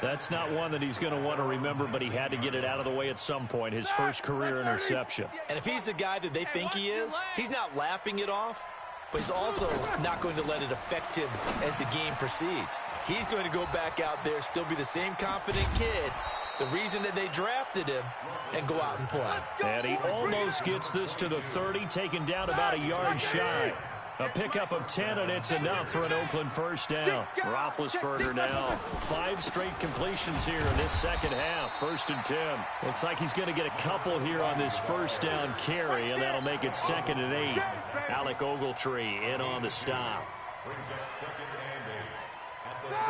That's not one that he's going to want to remember, but he had to get it out of the way at some point, his first career interception. And if he's the guy that they think he is, he's not laughing it off, but he's also not going to let it affect him as the game proceeds. He's going to go back out there, still be the same confident kid, the reason that they drafted him, and go out and play. And he almost gets this to the 30, taken down about a yard shy. A pickup of 10, and it's enough for an Oakland first down. Roethlisberger now. 5 straight completions here in this second half. First and 10. Looks like he's going to get a couple here on this first down carry, and that'll make it second and 8. Alec Ogletree in on the stop.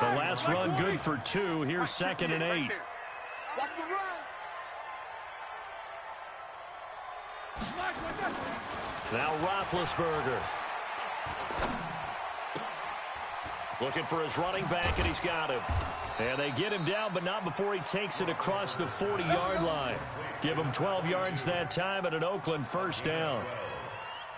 The last run good for 2. Here's second and 8. Watch the run. Now Roethlisberger. Looking for his running back, and he's got him. And they get him down, but not before he takes it across the 40-yard line. Give him 12 yards that time and an Oakland first down.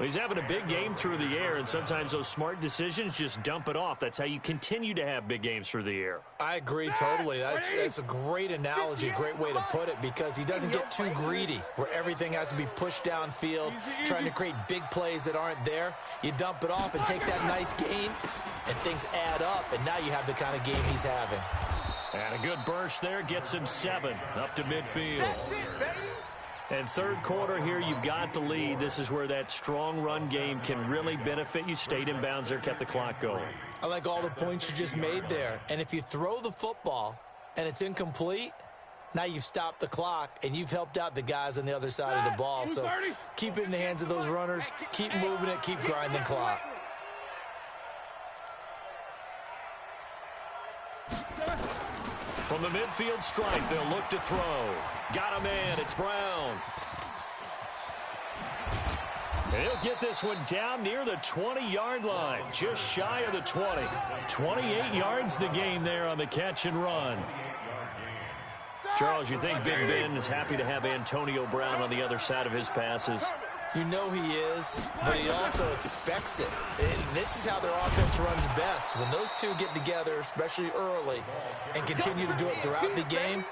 He's having a big game through the air, and sometimes those smart decisions just dump it off. That's how you continue to have big games through the air. I agree totally. That's a great analogy, a great way to put it, because he doesn't get too greedy where everything has to be pushed downfield, trying to create big plays that aren't there. You dump it off and take that nice gain, and things add up, and now you have the kind of game he's having. And a good burst there gets him 7 up to midfield. And third quarter here, you've got the lead. This is where that strong run game can really benefit you. Stayed in bounds there, kept the clock going. I like all the points you just made there. And if you throw the football and it's incomplete, now you've stopped the clock and you've helped out the guys on the other side of the ball. So keep it in the hands of those runners. Keep moving it. Keep grinding clock. From the midfield stripe, they'll look to throw. Got a man. It's Brown. And he'll get this one down near the 20-yard line, just shy of the 20. 28 yards the gain there on the catch and run. Charles, you think Big Ben is happy to have Antonio Brown on the other side of his passes? You know he is, but he also expects it. And this is how their offense runs best. When those two get together, especially early, and continue to do it throughout the game,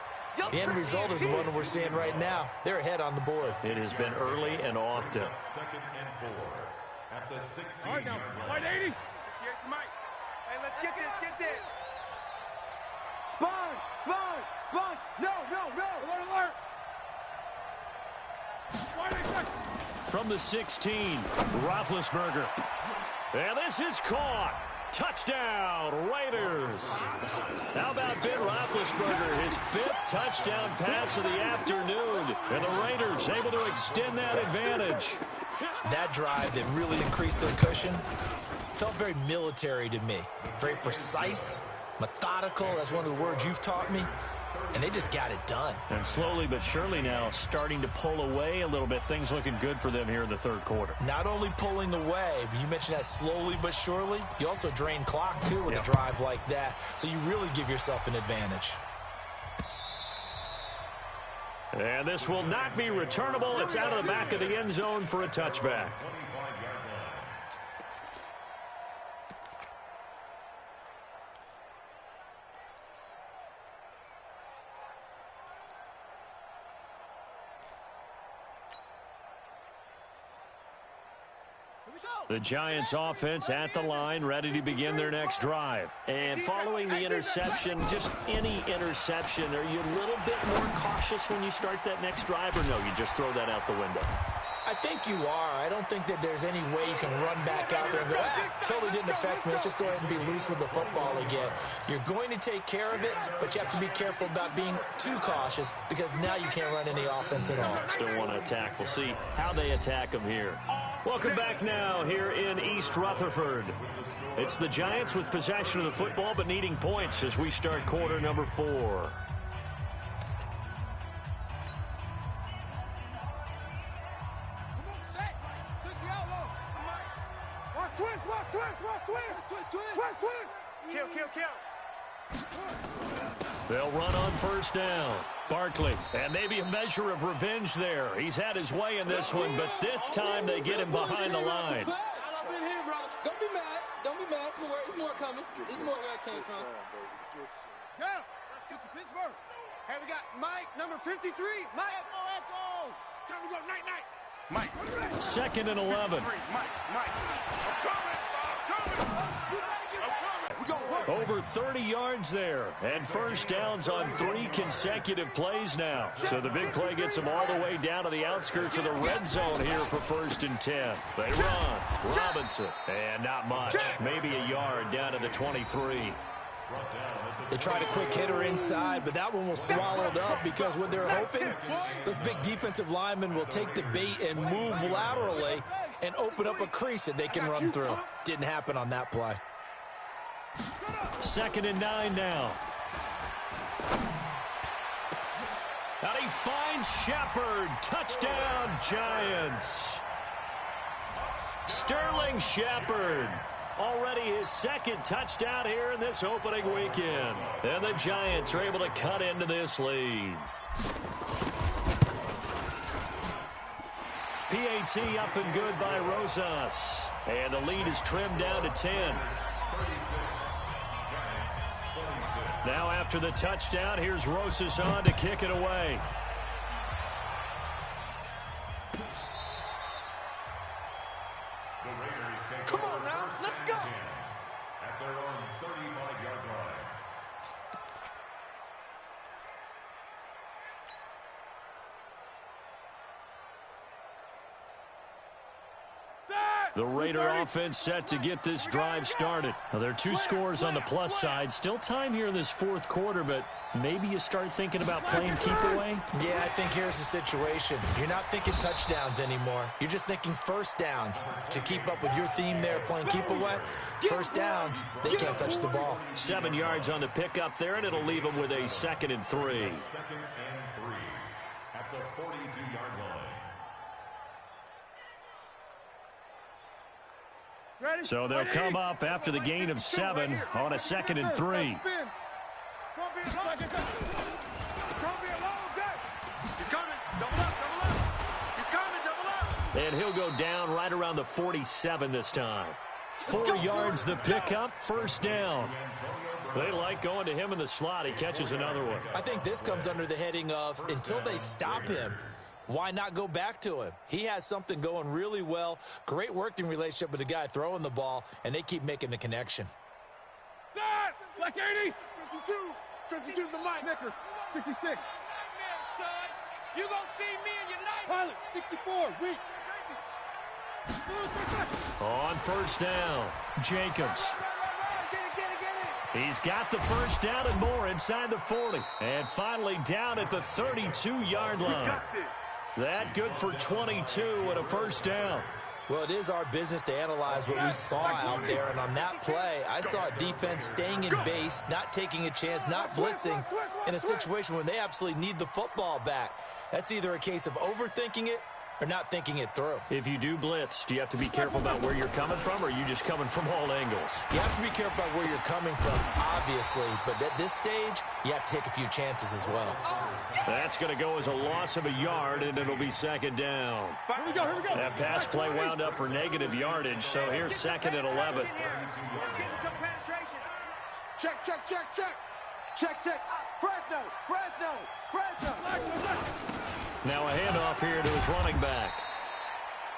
the end result is the one we're seeing right now. They're ahead on the board. It has been early and often. Second and 4 at the 16-yard All right, now. line. All right, 80. Mike. Hey, let's get this, get this. Sponge, sponge, sponge. No, no, no. Alert, alert. From the 16, Roethlisberger. And this is caught. Touchdown, Raiders. How about Ben Roethlisberger, his 5th touchdown pass of the afternoon. And the Raiders able to extend that advantage. That drive that really increased their cushion felt very military to me. Very precise, methodical. That's one of the words you've taught me. And they just got it done. And slowly but surely now starting to pull away a little bit. Things looking good for them here in the third quarter. Not only pulling away, but you mentioned that slowly but surely. You also drain clock, too, with a drive like that. So you really give yourself an advantage. And this will not be returnable. It's out of the back of the end zone for a touchback. The Giants offense at the line, ready to begin their next drive. And following the interception, just any interception, are you a little bit more cautious when you start that next drive, or no, you just throw that out the window? I think you are. I don't think that there's any way you can run back out there and go, totally didn't affect me. Let's just go ahead and be loose with the football again. You're going to take care of it, but you have to be careful about being too cautious because now you can't run any offense at all. Still want to attack. We'll see how they attack them here. Welcome back now here in East Rutherford. It's the Giants with possession of the football but needing points as we start quarter number 4. Kill, kill, kill. They'll run on first down. Barkley, and maybe a measure of revenge there. He's had his way in this one, but this time they get him behind the line. Don't be mad. Don't be mad. There's more coming. There's more where I came from. Go. Let's get to Pittsburgh. Hey, we got Mike, number 53. Mike. Echo. Time to go. Night, night. Mike. 2nd and 11. Mike. I'm coming. Over 30 yards there, and first downs on 3 consecutive plays now. So the big play gets them all the way down to the outskirts of the red zone here for 1st and 10. They run. Robinson, and not much. Maybe a yard down to the 23. They tried a quick hitter inside, but that one was swallowed up because what they're hoping, those big defensive linemen will take the bait and move laterally and open up a crease that they can run through. Didn't happen on that play. 2nd and 9 now. And he finds Shepard. Touchdown, Giants. Sterling Shepard. Already his 2nd touchdown here in this opening weekend. And the Giants are able to cut into this lead. PAT up and good by Rosas. And the lead is trimmed down to 10. Now after the touchdown, here's Rosas on to kick it away. Come on now, let's go. At their own 35-yard line. The Raider offense set to get this drive started. Now, there are 2 scores on the plus side. Still time here in this 4th quarter, but maybe you start thinking about playing keep away? Yeah, I think here's the situation. You're not thinking touchdowns anymore. You're just thinking first downs. To keep up with your theme there, playing keep away, first downs, they can't touch the ball. 7 yards on the pickup there, and it'll leave them with a 2nd and 3. 2nd and 3 at the 42-yard line. So they'll come up after the gain of 7 on a 2nd and 3. It's going to be a long day. He's coming. Double up. He's coming. Double up. And he'll go down right around the 47 this time. 4 yards the pickup, first down. They like going to him in the slot. He catches another one. I think this comes under the heading of until they stop him, why not go back to him? He has something going really well. Great working relationship with the guy throwing the ball, and they keep making the connection. Black 80. 52 is the mic. Snickers, 66. Nightmare, son. You gonna see me in your life. Pilot, 64. Weak. On first down, Jacobs. He's got the first down and more inside the 40. And finally down at the 32-yard line. That good for 22 and a first down. Well, it is our business to analyze what we saw out there, and on that play, I saw a defense staying in base, not taking a chance, not blitzing in a situation where they absolutely need the football back. That's either a case of overthinking it or not thinking it through. If you do blitz, do you have to be careful about where you're coming from, or are you just coming from all angles? You have to be careful about where you're coming from, obviously, but at this stage, you have to take a few chances as well. That's going to go as a loss of a yard, and it'll be second down. Here we go. That pass play wound up for negative yardage, so here's second and 11. Check. Fresno. Now a handoff here to his running back.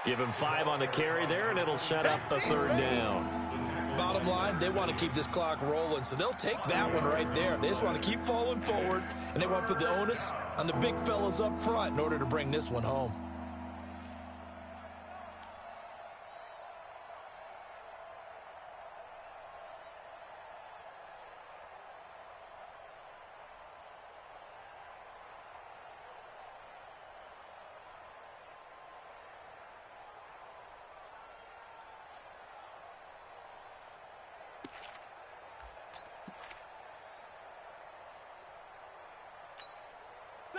Give him 5 on the carry there, and it'll set up a third down. Bottom line, they want to keep this clock rolling, so they'll take that one right there. They just want to keep falling forward, and they want to put the onus on the big fellas up front in order to bring this one home.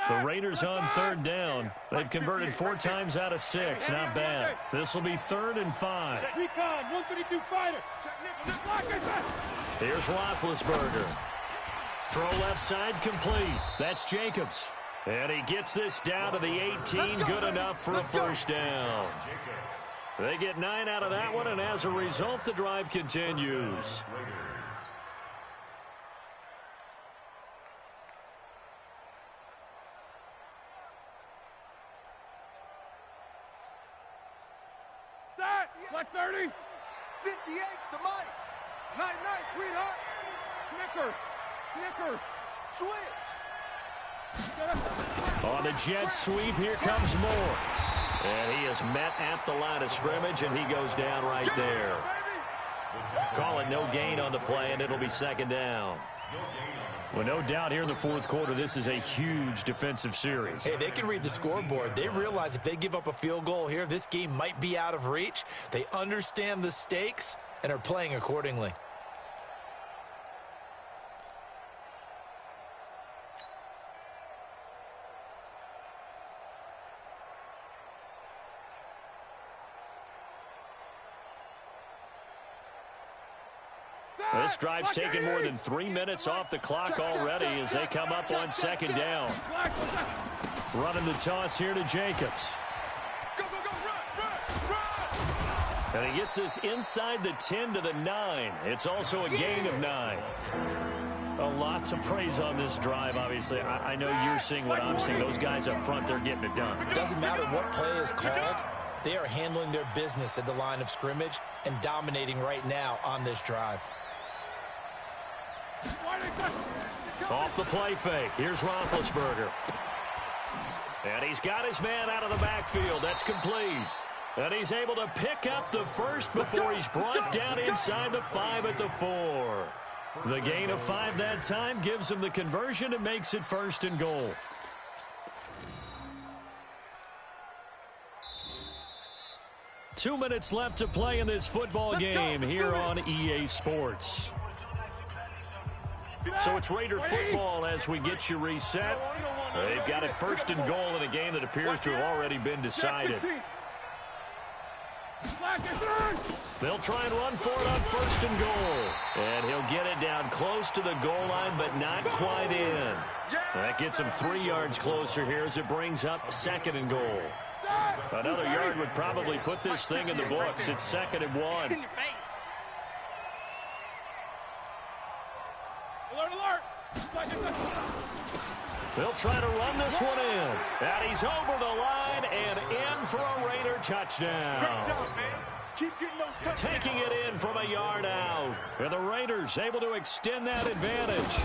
The Raiders on third down. They've converted 4 times out of 6. Not bad. This will be 3rd and 5. Recon, 132 fighter. Here's Roethlisberger. Throw left side complete. That's Jacobs. And he gets this down to the 18. Good enough for a first down. They get 9 out of that one, and as a result, the drive continues. Black 30. 58, the mic. Night, sweetheart. Snicker. Switch. On the jet sweep, here comes Moore. And he is met at the line of scrimmage, and he goes down right there. Call it no gain on the play, and it'll be second down. Well, no doubt here in the fourth quarter, this is a huge defensive series. Hey, they can read the scoreboard. They realize if they give up a field goal here, this game might be out of reach. They understand the stakes and are playing accordingly. This drive's taken more than 3 minutes off the clock already as they come up on second down. Running the toss here to Jacobs. Go, run. And he gets this inside the 10 to the 9. It's also a gain of 9. A lot to praise on this drive, obviously. I know you're seeing what I'm seeing. Those guys up front, they're getting it done. Doesn't matter what play is called. They are handling their business at the line of scrimmage and dominating right now on this drive. Off the play fake. Here's Roethlisberger. And he's got his man out of the backfield. That's complete. And he's able to pick up the first before he's brought down inside the 5 at the 4. The gain of 5 that time gives him the conversion and makes it 1st and goal. Two minutes left to play in this football game here on EA Sports. So it's Raider football as we get you reset. They've got it 1st and goal in a game that appears to have already been decided. They'll try and run for it on 1st and goal. And he'll get it down close to the goal line, but not quite in. That gets him 3 yards closer here as it brings up 2nd and goal. Another yard would probably put this thing in the books. It's 2nd and 1. Alert. They'll try to run this one in. And he's over the line and in for a Raider touchdown. Great job, man. Keep getting those touchdowns. Taking it in from a yard out. And the Raiders able to extend that advantage.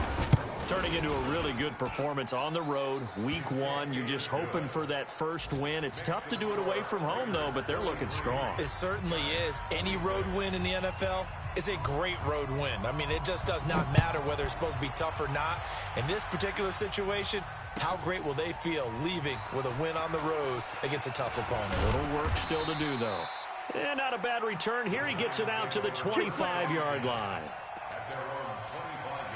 Turning into a really good performance on the road. Week 1, you're just hoping for that first win. It's tough to do it away from home, though, but they're looking strong. It certainly is. Any road win in the NFL is a great road win. I mean, it just does not matter whether it's supposed to be tough or not. In this particular situation, how great will they feel leaving with a win on the road against a tough opponent? A little work still to do, though. And not a bad return. Here he gets it out to the 25-yard line. At their own 25-yard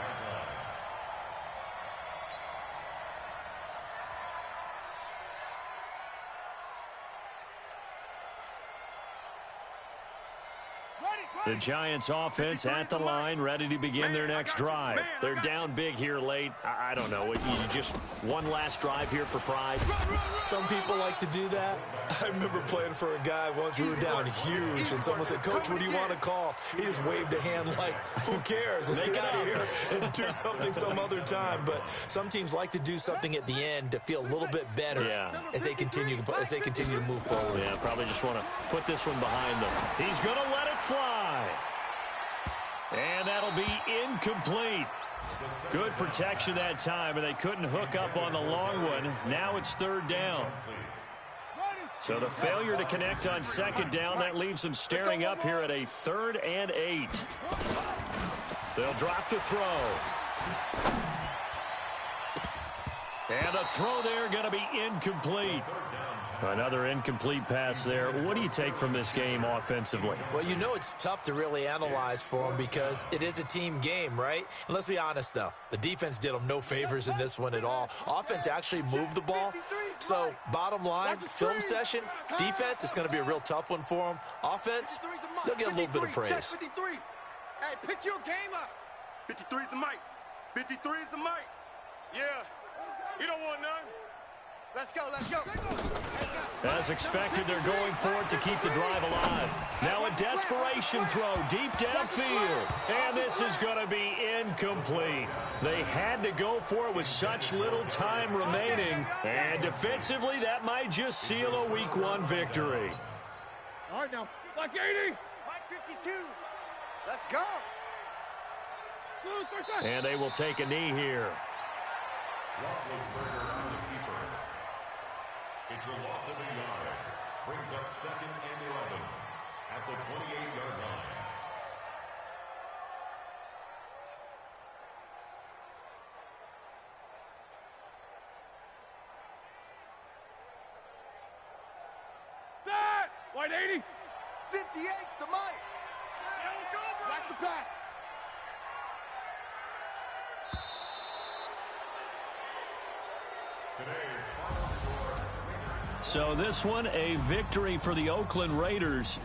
line. The Giants offense at the line, ready to begin their next drive. They're down big here late. I don't know. You just one last drive here for pride. Some people like to do that. I remember playing for a guy once. We were down huge, and someone said, "Coach, what do you want to call?" He just waved a hand like, "Who cares? Let's get out of here and do something some other time." But some teams like to do something at the end to feel a little bit better as they continue to move forward. Yeah, probably just want to put this one behind them. He's going to let it fly. And that'll be incomplete. Good protection that time, and they couldn't hook up on the long one. Now it's third down. So the failure to connect on second down, that leaves them staring up here at a 3rd and 8. They'll drop to throw. And the throw there going to be incomplete. Another incomplete pass there. What do you take from this game offensively? Well, you know it's tough to really analyze for them because it is a team game, right? And let's be honest, though. The defense did them no favors in this one at all. Offense actually moved the ball. So, bottom line, film session, defense, it's going to be a real tough one for them. Offense, they'll get a little bit of praise. 53. Hey, pick your game up. 53 is the mic. 53 is the mic. Yeah. You don't want none. Let's go, let's go. As expected, they're going for it to keep the drive alive. Now a desperation throw deep downfield. And this is going to be incomplete. They had to go for it with such little time remaining. And defensively, that might just seal a Week 1 victory. All right, now. Like 80. Mike 52. Let's go. And they will take a knee here. Roethlisberger on the keeper. It's a loss of a yard. Brings up 2nd and 11 at the 28-yard line. That! White 80. 58, the mic. Watch the pass. So this one, a victory for the Oakland Raiders.